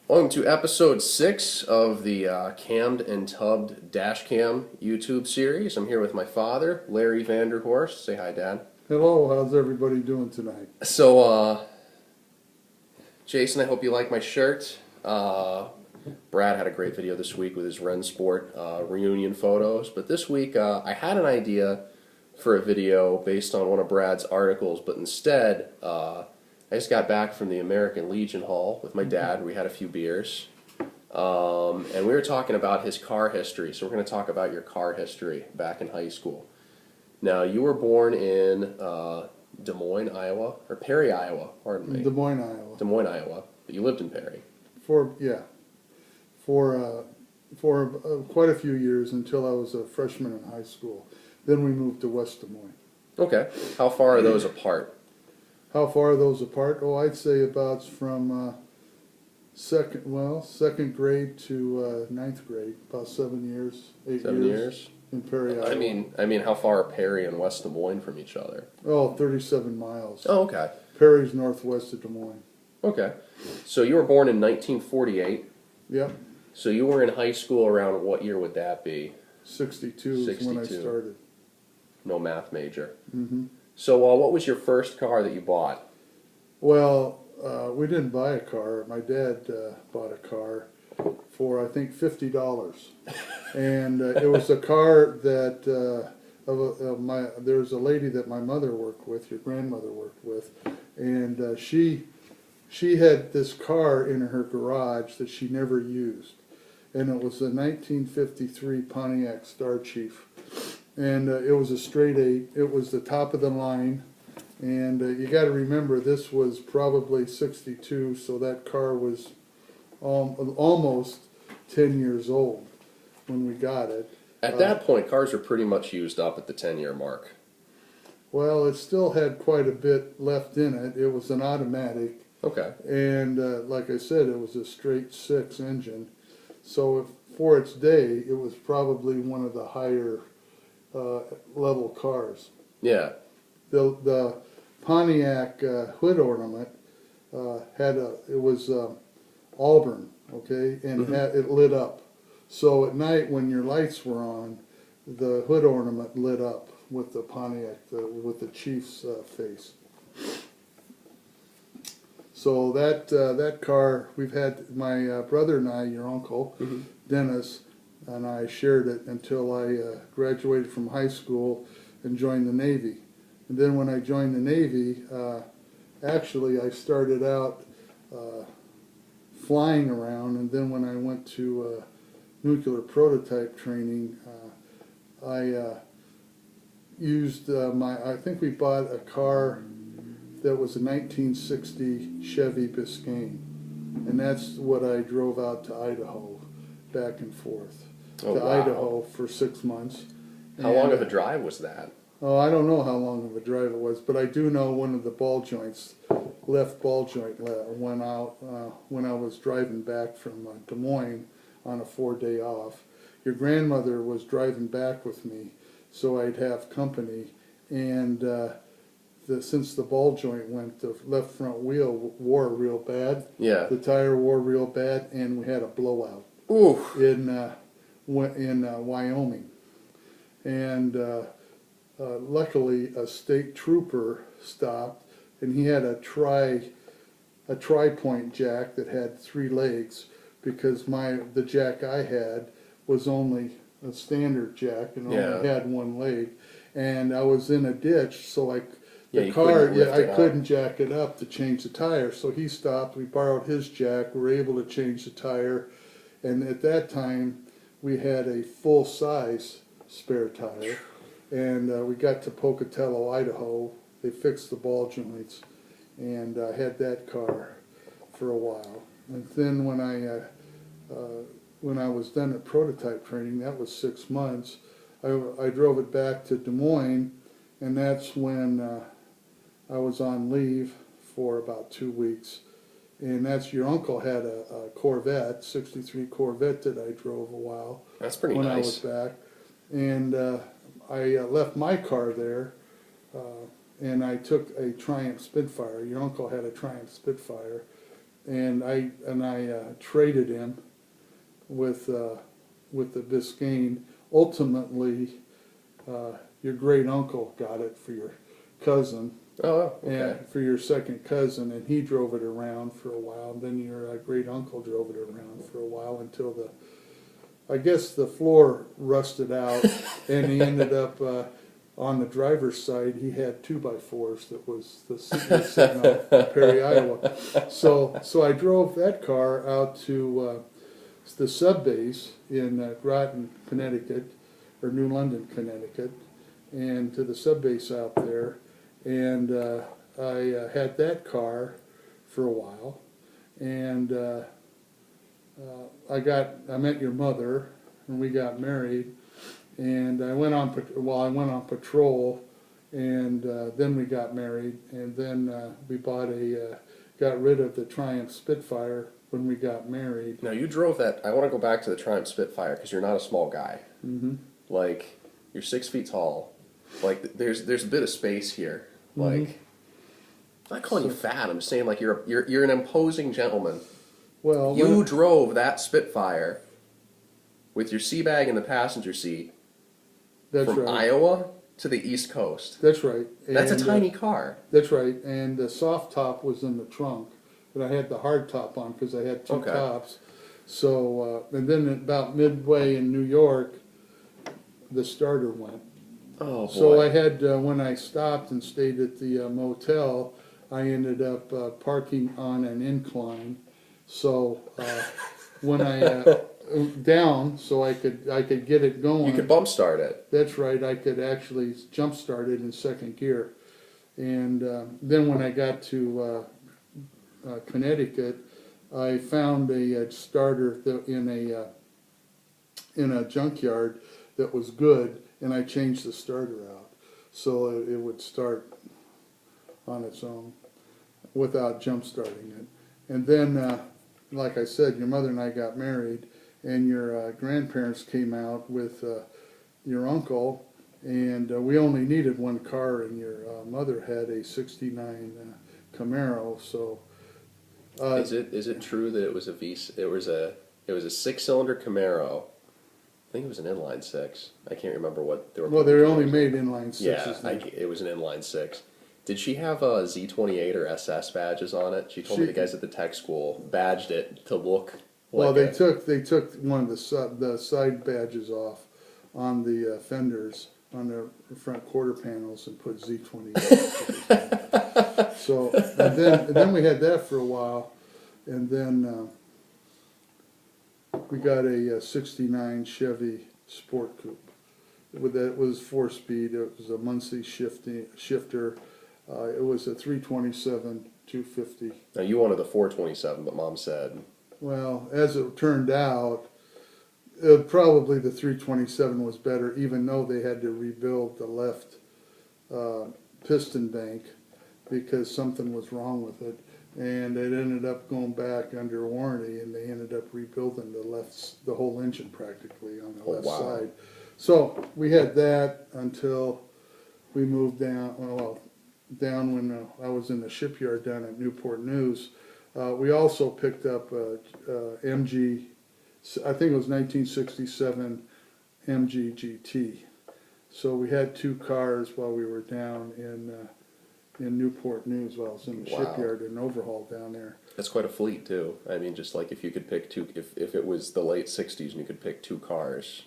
Welcome to episode 6 of the Cammed and Tubbed Dashcam YouTube series. I'm here with my father, Larry Vanderhorst. Say hi, Dad. Hello, how's everybody doing tonight? So, Jason, I hope you like my shirt. Brad had a great video this week with his Rennsport reunion photos. But this week, I had an idea for a video based on one of Brad's articles, but instead, I just got back from the American Legion Hall with my dad. We had a few beers. And we were talking about his car history. So we're going to talk about your car history back in high school. Now, you were born in Des Moines, Iowa, or Perry, Iowa, pardon me. Des Moines, Iowa. Des Moines, Iowa. But you lived in Perry. For quite a few years until I was a freshman in high school. Then we moved to West Des Moines. Okay. How far are those apart? How far are those apart? Oh, I'd say about from second grade to ninth grade, about 7 years, 8 7 years? In Perry, Iowa. I mean, how far are Perry and West Des Moines from each other? Oh, 37 miles. Oh, okay. Perry's northwest of Des Moines. Okay. So you were born in 1948. Yep. So you were in high school around what year would that be? 62 is when I 62. started. No math major. Mm-hmm. So what was your first car that you bought? Well, we didn't buy a car. My dad bought a car for, I think, $50. And it was a car that there's a lady that my mother worked with, your grandmother worked with, and she had this car in her garage that she never used. And it was a 1953 Pontiac Star Chief. And it was a straight 8. It was the top of the line. And you got to remember, this was probably 62, so that car was almost 10 years old when we got it. At that point, cars were pretty much used up at the 10-year mark. Well, it still had quite a bit left in it. It was an automatic. Okay. And like I said, it was a straight 6 engine. So for its day, it was probably one of the higher level cars. Yeah. The Pontiac hood ornament it was Auburn, okay, and it lit up. So at night when your lights were on, the hood ornament lit up with the Pontiac, with the Chief's face. So that car, we've had, my brother and I, your uncle, Dennis, and I shared it until I graduated from high school and joined the Navy. And then when I joined the Navy, actually I started out flying around, and then when I went to nuclear prototype training, I used I think we bought a car that was a 1960 Chevy Biscayne, and that's what I drove out to Idaho, back and forth Idaho for 6 months. How long of a drive was that? Oh, I don't know how long of a drive it was, but I do know one of the left ball joint went out when I was driving back from Des Moines on a 4-day off. Your grandmother was driving back with me, so I'd have company, and since the ball joint went, the left front wheel wore real bad. Yeah. The tire wore real bad, and we had a blowout. Ooh. In Wyoming, and luckily a state trooper stopped, and he had a tri-point jack that had 3 legs, because the jack I had was only a standard jack and only had 1 leg, and I was in a ditch, so I couldn't jack it up to change the tire. So he stopped. We borrowed his jack. We were able to change the tire, and at that time we had a full-size spare tire, and we got to Pocatello, Idaho. They fixed the ball joints, and I had that car for a while. And then when I was done at prototype training, that was 6 months, I drove it back to Des Moines, and that's when I was on leave for about 2 weeks. And that's, your uncle had a Corvette, 63 Corvette that I drove a while. That's pretty when nice. I was back. And I left my car there, and I took a Triumph Spitfire. Your uncle had a Triumph Spitfire, and I traded him with the Biscayne. Ultimately, your great uncle got it for your cousin, Oh, okay. and for your second cousin, and he drove it around for a while. Then your great uncle drove it around for a while until I guess the floor rusted out, and he ended up on the driver's side. He had 2x4s that was sitting on Perry, Iowa. So I drove that car out to the sub base in Groton, Connecticut, or New London, Connecticut, and to the sub base out there. And I had that car for a while, and I met your mother, and we got married, and I went on patrol, and then we got married, and then we got rid of the Triumph Spitfire when we got married. Now you drove that. I want to go back to the Triumph Spitfire because you're not a small guy. Mm-hmm. Like you're 6 feet tall. Like there's a bit of space here. Like I'm not calling you fat. I'm just saying like you're an imposing gentleman. Well, you drove that Spitfire with your sea bag in the passenger seat from Iowa to the East Coast. That's right. That's a tiny car. That's right. And the soft top was in the trunk, but I had the hard top on because I had two tops. So, and then about midway in New York, the starter went. Oh, boy. So I had, when I stopped and stayed at the motel, I ended up parking on an incline. So when I down, so I could get it going. You could bump start it. That's right. I could actually jump start it in second gear. And then when I got to Connecticut, I found a starter in a junkyard that was good, and I changed the starter out so it would start on its own without jump starting it. And then, like I said, your mother and I got married, and your grandparents came out with your uncle, and we only needed one car, and your mother had a '69 Camaro. So, is it true that it was a 6-cylinder Camaro? I think it was an inline six. I can't remember what they were. Well, they only made inline sixes. Yeah, it was an inline six. Did she have a Z28 or SS badges on it? She told me the guys at the tech school badged it to look. Well, they took one of the side badges off on the fenders on the front quarter panels and put Z28. So and then we had that for a while, and then we got a '69 Chevy Sport Coupe. That was 4-speed. It was a Muncie shifter. It was a 327 250. Now you wanted the 427, but Mom said. Well, as it turned out, probably the 327 was better, even though they had to rebuild the left piston bank because something was wrong with it. And it ended up going back under warranty, and they ended up rebuilding the whole engine practically on the left side. So we had that until we moved down. Down when I was in the shipyard down at Newport News. We also picked up MG. I think it was 1967 MG GT. So we had two cars while we were down in Newport News while I was in the shipyard and overhaul down there. That's quite a fleet too. I mean, just like if you could pick two, if it was the late '60s and you could pick two cars,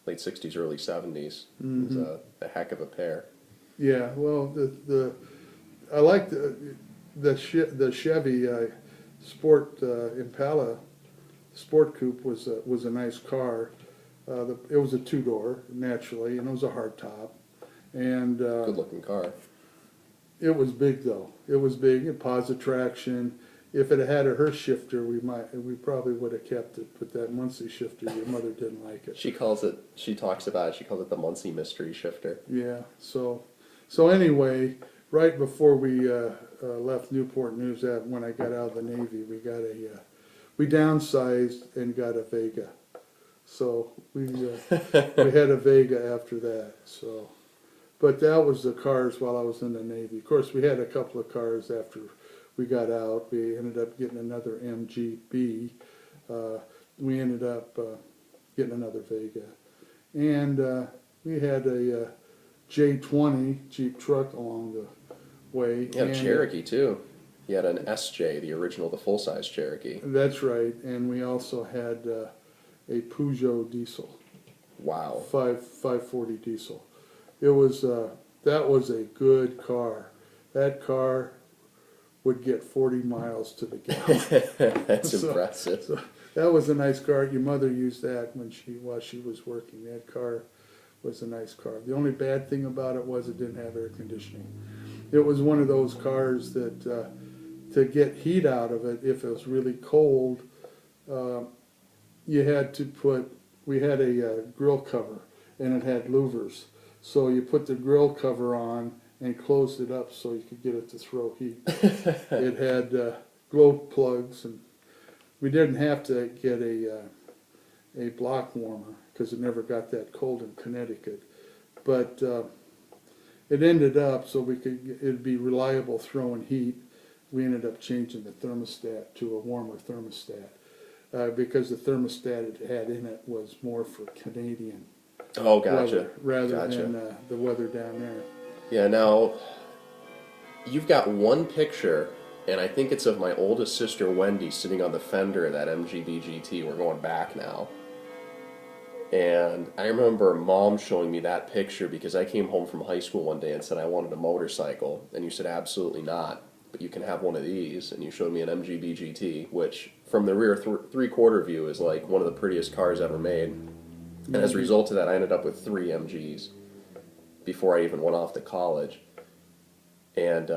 late '60s, early '70s, it was a heck of a pair. Yeah, well, I like the Chevy Sport Impala Sport Coupe was a nice car. It was a 2-door naturally, and it was a hard top, and good looking car. It was big though. It was big. It positive traction. If it had a Hurst shifter, we probably would have kept it. But that Muncie shifter, your mother didn't like it. She calls it the Muncie mystery shifter. Yeah. So anyway, right before we left Newport News, when I got out of the Navy, we downsized and got a Vega. So we had a Vega after that. So. But that was the cars while I was in the Navy. Of course, we had a couple of cars after we got out. We ended up getting another MGB. We ended up getting another Vega. And we had a J20 Jeep truck along the way. You had a and, Cherokee too. You had an SJ, the original, the full-size Cherokee. That's right. And we also had a Peugeot diesel. Wow. 540 diesel. It was that was a good car. That car would get 40 miles to the gallon. That's impressive. So that was a nice car. Your mother used that while she was working. That car was a nice car. The only bad thing about it was it didn't have air conditioning. It was one of those cars that to get heat out of it, if it was really cold, you had to put. We had a grill cover, and it had louvers. So you put the grill cover on and closed it up so you could get it to throw heat. It had glow plugs, and we didn't have to get a block warmer because it never got that cold in Connecticut. But it ended up so it'd be reliable throwing heat. We ended up changing the thermostat to a warmer thermostat. Because the thermostat it had in it was more for Canadian Oh, gotcha. weather rather Gotcha. than the weather down there. Yeah, now, you've got one picture, and I think it's of my oldest sister, Wendy, sitting on the fender of that MGB GT. We're going back now. And I remember Mom showing me that picture because I came home from high school one day and said I wanted a motorcycle. And you said, absolutely not, but you can have one of these. And you showed me an MGB GT, which from the rear three-quarter view is like one of the prettiest cars ever made. And as a result of that, I ended up with 3 MGs before I even went off to college. And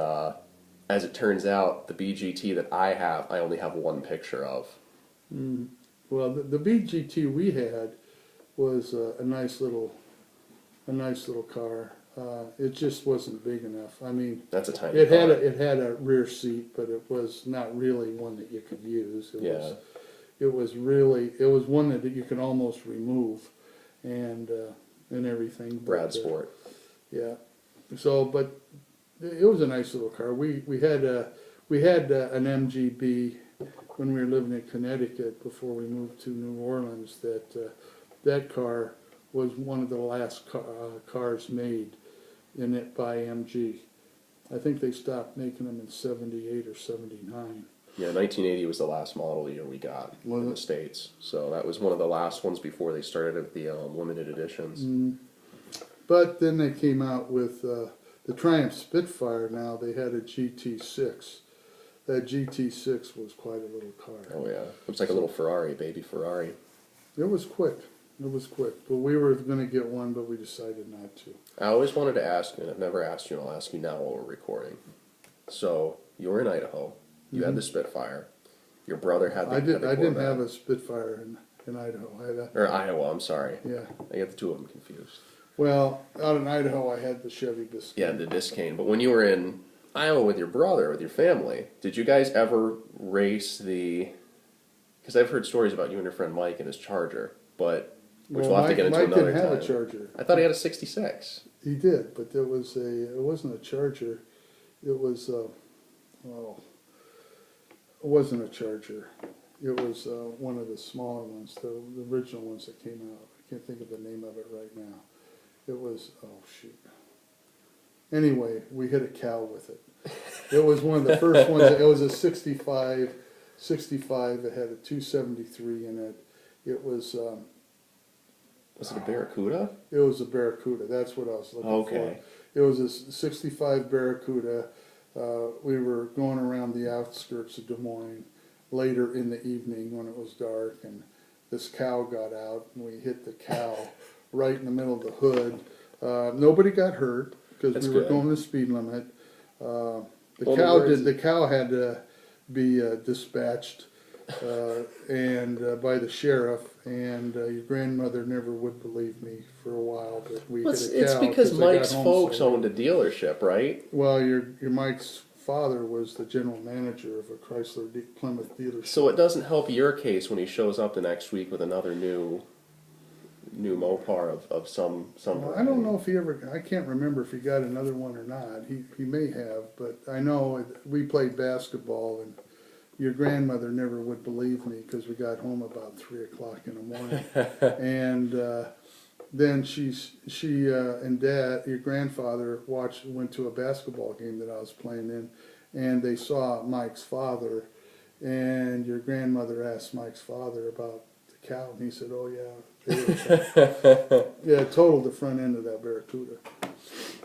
as it turns out, the BGT that I have, I only have one picture of. Well, the BGT we had was a nice little car. It just wasn't big enough. I mean, That's a tiny it car. had a rear seat, but it was not really one that you could use. It was one that you could almost remove, and everything. Brad Sport. Yeah. So, but it was a nice little car. We had an MGB when we were living in Connecticut before we moved to New Orleans. That car was one of the last cars made in it by MG. I think they stopped making them in '78 or '79. Yeah, 1980 was the last model year we got in the States. So that was one of the last ones before they started with the limited editions. But then they came out with the Triumph Spitfire. Now they had a GT6. That GT6 was quite a little car. Oh yeah, it was like a little Ferrari, baby Ferrari. It was quick. It was quick. But we were going to get one, but we decided not to. I always wanted to ask you, and I've never asked you, and I'll ask you now while we're recording. So you were in Idaho. You had the Spitfire. Your brother had the I didn't Corvette. have a Spitfire in Idaho. I had Or Iowa, I'm sorry. yeah. I get the two of them confused. Well, out in Idaho, I had the Chevy Biscayne. Yeah, the Biscayne. But when you were in Iowa with your brother, with your family, did you guys ever race the... Because I've heard stories about you and your friend Mike and his Charger, but... Which we'll have to get into Mike another didn't have time. a Charger. I thought he had a 66. He did, but it wasn't a Charger. It was, it wasn't a Charger. It was one of the smaller ones, the original ones that came out. I can't think of the name of it right now. It was, oh shoot. Anyway, we hit a cow with it. It was one of the first ones. It was a 65. It had a 273 in it. It was... Was it a Barracuda? It was a Barracuda. That's what I was looking for. It was a 65 Barracuda. We were going around the outskirts of Des Moines later in the evening when it was dark, and this cow got out, and we hit the cow right in the middle of the hood. Nobody got hurt because we were going the speed limit. The cow had to be dispatched by the sheriff, and your grandmother never would believe me for a while that we hit a cow. It's because Mike's folks so owned a dealership, right? well, your Mike's father was the general manager of a Chrysler Plymouth dealership. So it doesn't help your case when he shows up the next week with another new new Mopar of some. Well, I don't know if he ever, I can't remember if he got another one or not. He may have, but I know we played basketball, and your grandmother never would believe me because we got home about 3 o'clock in the morning. And then she and Dad, your grandfather, went to a basketball game that I was playing in, and they saw Mike's father, and your grandmother asked Mike's father about the cow, and he said, "Oh yeah, yeah, totaled the front end of that Barracuda."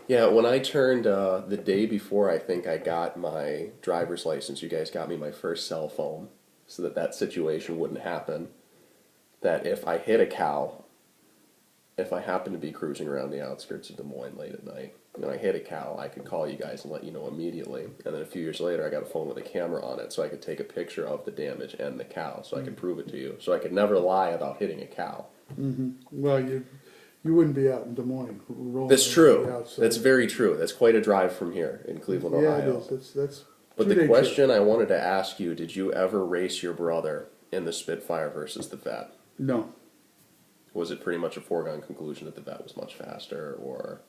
Yeah, when I turned the day before, I think I got my driver's license. You guys got me my first cell phone, so that situation wouldn't happen. That if I hit a cow, if I happened to be cruising around the outskirts of Des Moines late at night, and I hit a cow, I could call you guys and let you know immediately. And then a few years later, I got a phone with a camera on it, so I could take a picture of the damage and the cow, so I could prove it to you. So I could never lie about hitting a cow. Mm-hmm. Well, you wouldn't be out in Des Moines rolling. That's true. That's very true. That's quite a drive from here in Cleveland, yeah, Ohio. it is. That's But the question I wanted to ask you, did you ever race your brother in the Spitfire versus the Vet? No. Was it pretty much a foregone conclusion that the Vet was much faster, or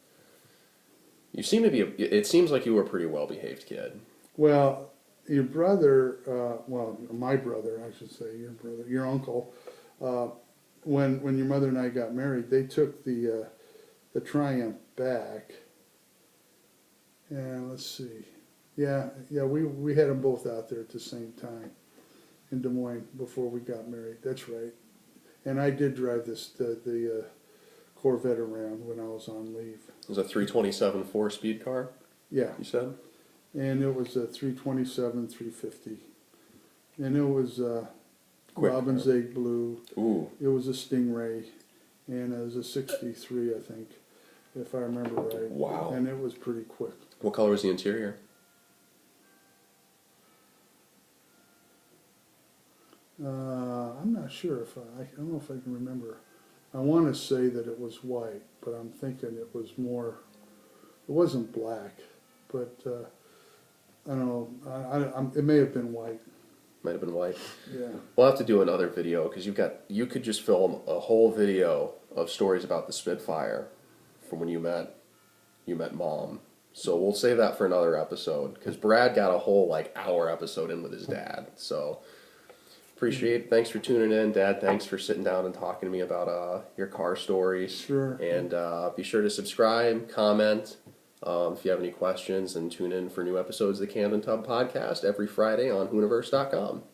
you seem to be? It seems like you were a pretty well-behaved kid. Well, your brother, my brother, I should say, your uncle, when your mother and I got married, they took the Triumph back, and let's see, we had them both out there at the same time in Des Moines before we got married. That's right. And I did drive the Corvette around when I was on leave. It was a 327 4-speed car? Yeah. You said? And it was a 327, 350. And it was Robin's Egg Blue. Ooh. It was a Stingray. And it was a 63, I think, if I remember right. Wow. And it was pretty quick. What color was the interior? I'm not sure if I don't know if I can remember. I want to say that it was white, but I'm thinking it was more. It wasn't black, but I don't know. It may have been white. Might have been white. Yeah. We'll have to do another video because you could just film a whole video of stories about the Spitfire from when you met Mom. So we'll save that for another episode because Brad got a whole hour episode in with his dad. So. Appreciate it. Thanks for tuning in, Dad. Thanks for sitting down and talking to me about your car stories. Sure. And be sure to subscribe, comment if you have any questions, and tune in for new episodes of the Camden Tub Podcast every Friday on Hooniverse.com.